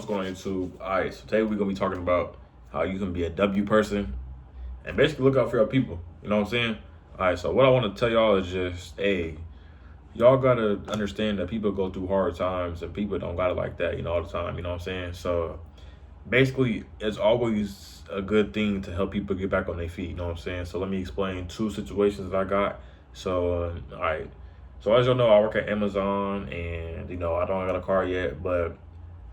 What's going on YouTube? Alright, so today we're gonna be talking about how you can be a W person and basically look out for your people. You know what I'm saying? Alright, so what I want to tell y'all is just, hey, y'all gotta understand that people go through hard times and people don't got it like that, all the time. You know what I'm saying? So basically, it's always a good thing to help people get back on their feet. You know what I'm saying? So let me explain two situations that I got. So, all right. So as y'all know, I work at Amazon, and I don't got a car yet, but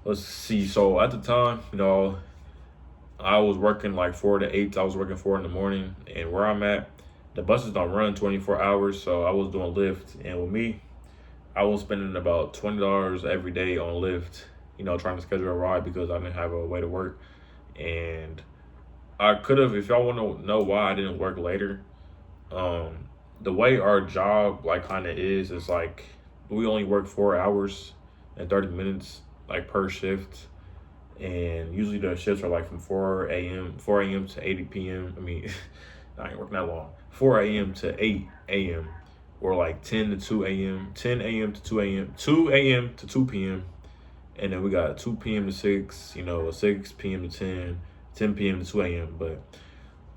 let's see. So at the time, I was working like 4 to 8. I was working 4 in the morning, and where I'm at, the buses don't run 24 hours. So I was doing Lyft, and with me, I was spending about $20 every day on Lyft. Trying to schedule a ride because I didn't have a way to work, and I could have. If y'all want to know why I didn't work later, the way our job like kind of is like we only work 4 hours and 30 minutes like per shift, and usually the shifts are like from 4 a.m. to 8 p.m. I mean, I ain't working that long. 4 a.m. to 8 a.m. or like 10 to 2 a.m., 10 a.m. to 2 a.m., 2 a.m. to 2 p.m. And then we got 2 p.m. to 6, 6 p.m. to 10, 10 p.m. to 2 a.m. But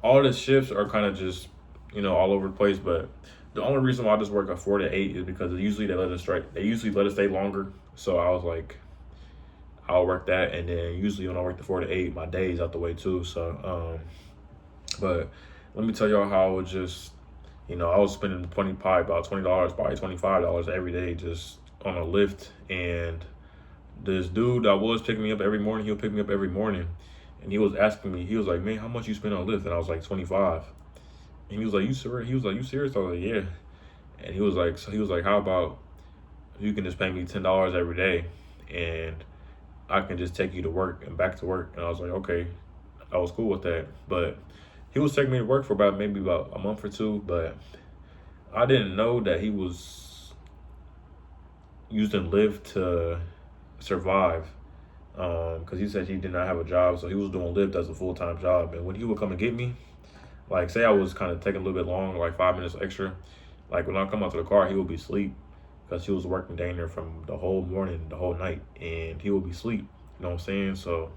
all the shifts are kind of just, all over the place. But the only reason why I just work at 4 to 8 is because usually they usually let us stay longer. So I was like, I'll work that, and then usually when I work the 4 to 8, my day's out the way too. So, but let me tell y'all how I was just, I was spending probably about $20, probably $25 every day just on a Lyft. And this dude that was picking me up every morning, he'll pick me up every morning, and he was asking me, he was like, "Man, how much you spend on Lyft?" And I was like, 25. And he was like, "You serious?" He was like, "You serious?" I was like, "Yeah." And he was like, "How about you can just pay me $10 every day, and I can just take you to work and back to work?" And I was like, "Okay." I was cool with that. But he was taking me to work for maybe about a month or two, but I didn't know that he was using Lyft to survive, because he said he did not have a job, so he was doing Lyft as a full-time job. And when he would come and get me, like say I was kind of taking a little bit long, like 5 minutes extra, like when I come out to the car, he would be asleep because he was working down there from the whole morning, the whole night, and he would be asleep. You know what I'm saying? So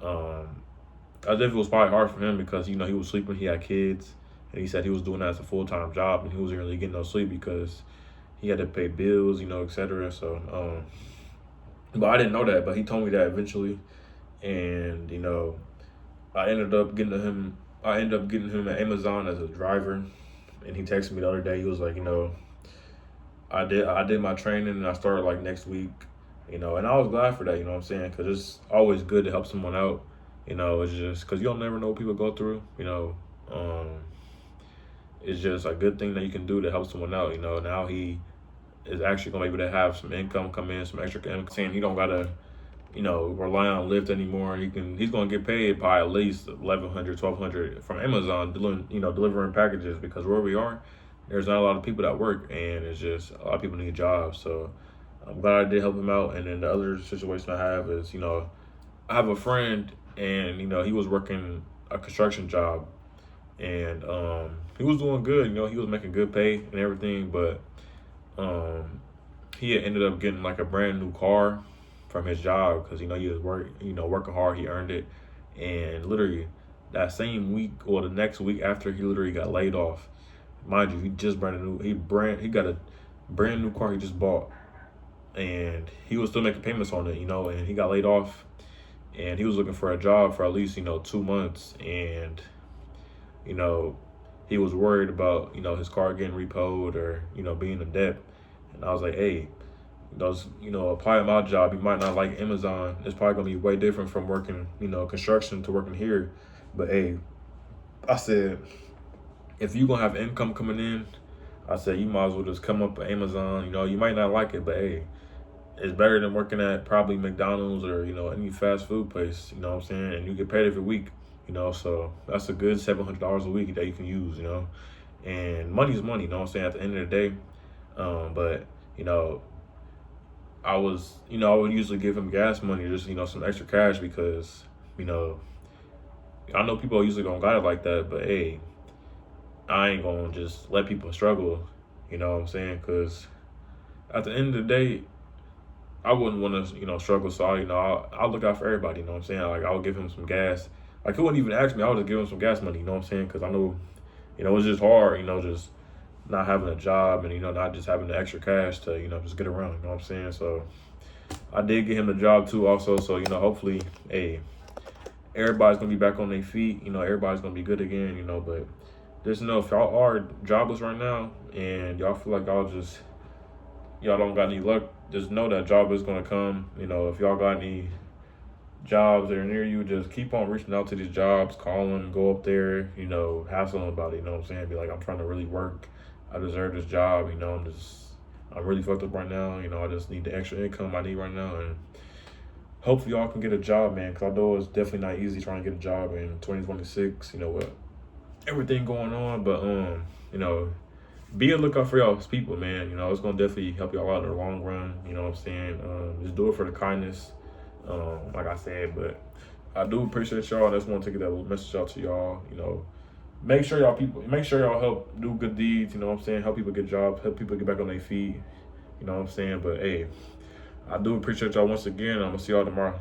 I think it was probably hard for him because he was sleeping, he had kids, and he said he was doing that as a full-time job, and he wasn't really getting no sleep because he had to pay bills, etc. So but I didn't know that, but he told me that eventually. And I ended up getting him at Amazon as a driver. And he texted me the other day. He was like, I did my training and I started like next week. And I was glad for that. You know what I'm saying? Because it's always good to help someone out. It's just because you don't never know what people go through. Um, it's just a good thing that you can do to help someone out. Now he is actually gonna be able to have some income come in, some extra income. Saying he don't gotta, rely on Lyft anymore. He's gonna get paid by at least 1,100, 1,200 from Amazon delivering packages, because where we are, there's not a lot of people that work, and it's just a lot of people need jobs. So I'm glad I did help him out. And then the other situation I have is, I have a friend, and he was working a construction job, and he was doing good. He was making good pay and everything, but he had ended up getting like a brand new car from his job because he was working hard. He earned it, and literally that same week or the next week after, he literally got laid off. Mind you, he just he got a brand new car he just bought, and he was still making payments on it. And he got laid off, and he was looking for a job for at least 2 months, and you know he was worried about his car getting repoed or being in debt. And I was like, hey, apply my job. You might not like Amazon. It's probably gonna be way different from working, construction to working here. But hey, I said, if you gonna have income coming in, I said you might as well just come up with Amazon. You might not like it, but hey, it's better than working at probably McDonald's or any fast food place. You know what I'm saying? And you get paid every week. So that's a good $700 a week that you can use. And money's money. You know what I'm saying? At the end of the day, but I would usually give him gas money, just some extra cash, because I know people usually don't got it like that, but hey, I ain't gonna just let people struggle. You know what I'm saying? Because at the end of the day, I wouldn't want to, struggle. So I'll look out for everybody. You know what I'm saying? Like I'll give him some gas. Like he wouldn't even ask me. I would just give him some gas money. You know what I'm saying? Because I know, it's just hard. Just not having a job and not just having the extra cash to just get around. You know what I'm saying? So I did get him the job too. Also, so hopefully, hey, everybody's gonna be back on their feet. Everybody's gonna be good again. But just know if y'all are jobless right now and y'all feel like y'all don't got any luck, just know that job is gonna come. If y'all got any jobs that are near you, just keep on reaching out to these jobs, call them, go up there, hassle them about it. You know what I'm saying? Be like, I'm trying to really work. I deserve this job. I'm really fucked up right now. I just need the extra income I need right now. And hopefully y'all can get a job, man, because I know it's definitely not easy trying to get a job in 2026, with everything going on. But, be a lookout for y'all's people, man. It's going to definitely help y'all out in the long run. You know what I'm saying? Just do it for the kindness, like I said. But I do appreciate y'all. I just want to get that little message out to y'all. Make sure y'all help do good deeds. You know what I'm saying? Help people get jobs, help people get back on their feet. You know what I'm saying? But, hey, I do appreciate y'all once again. I'm going to see y'all tomorrow.